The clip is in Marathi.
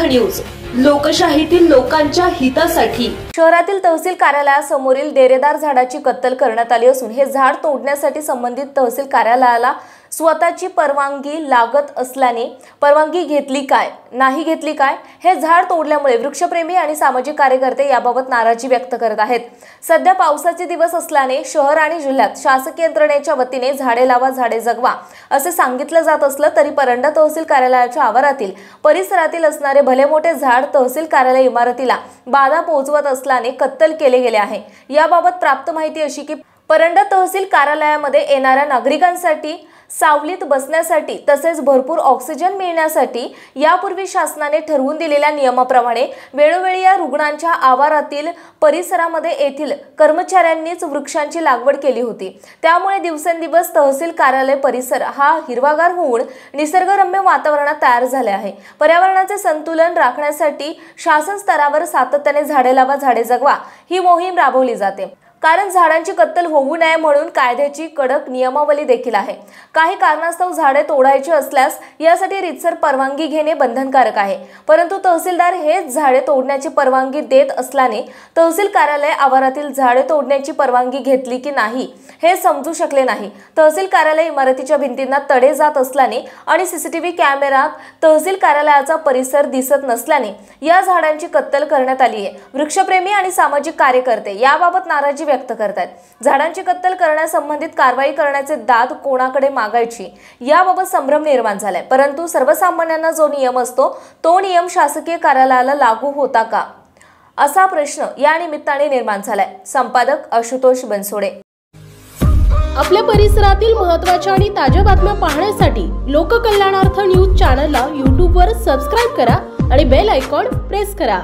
न्यूज, लोकशाहीतील लोकांच्या हितासाठी। शहरातील तहसील कार्यालयासमोरील डेरेदार झाडाची कत्तल करण्यात आली असून हे झाड तोडण्यासाठी संबंधित तहसील कार्यालयाला स्वतःची परवानगी लागत असल्याने परवानगी घेतली काय नाही घेतली काय हे झाड तोडल्यामुळे वृक्षप्रेमी आणि सामाजिक कार्यकर्ते याबाबत नाराजी व्यक्त करत आहेत। सध्या पावसाचे दिवस असल्याने शहर आणि जिल्ह्यात शासकीय यंत्रणेच्या वतीने झाडे लावा झाडे जगवा असे सांगितले जात असलं तरी परंडा तहसील कार्यालयाच्या आवारातील परिसरातील असणारे भले मोठे झाड तहसील कार्यालय इमारतीला बाधा पोहोचवत असल्याने कत्तल केले गेले आहे। याबाबत प्राप्त माहिती अशी की परंडा तहसील कार्यालयामध्ये येणाऱ्या नागरिकांसाठी सावलीत बसण्यासाठी तसेच भरपूर ऑक्सिजन मिळण्यासाठी यापूर्वी शासनाने ठरवून दिलेल्या नियमाप्रमाणे वेळोवेळी या रुग्णांच्या आवारातील परिसरामध्ये येथील कर्मचाऱ्यांनीच वृक्षांची लागवड केली होती। त्यामुळे दिवसेंदिवस तहसील कार्यालय परिसर हा हिरवागार होऊन निसर्गरम्य वातावरणात तयार झाले आहे। पर्यावरणाचे संतुलन राखण्यासाठी शासन स्तरावर सातत्याने झाडे लावा झाडे जगवा ही मोहीम राबवली जाते। कारण झाडांची कत्तल होऊ नये म्हणून कायद्याची कडक नियमावली देखील आहे। काही कारणास्तव झाडे तोडायची असल्यास यासाठी रीतसर परवानगी घेणे बंधनकारक आहे, परंतु तहसीलदार हेच झाडे तोडण्याची परवानगी देत असल्याने तहसील कार्यालय आवारातील झाडे तोडण्याची परवानगी घेतली की नाही हे समजू शकले नाही। तहसील कार्यालय इमारतीच्या भिंतींना तडे जात असल्याने आणि सीसीटीव्ही कॅमेऱ्यात तहसील कार्यालयाचा परिसर दिसत नसल्याने या झाडांची कत्तल करण्यात आली आहे। वृक्षप्रेमी आणि सामाजिक कार्यकर्ते याबाबत नाराजी व्यक्त करतात। झाडांची कत्तल करण्यासंबंधित कारवाई करण्याचे दाद कोणाकडे मागायची याबाबत संभ्रम निर्माण झालाय, परंतु सर्वसामान्यांना जो नियम असतो तो नियम शासकीय कार्यालयाला लागू होता का असा प्रश्न या निमित्ताने निर्माण झालाय। संपादक आशुतोष बनसोडे। आपल्या परिसरातील महत्त्वाच्या आणि ताज्या बातम्या पाहण्यासाठी लोककल्याणार्थ न्यूज चॅनलला YouTube वर सबस्क्राइब करा आणि बेल आयकॉन प्रेस करा।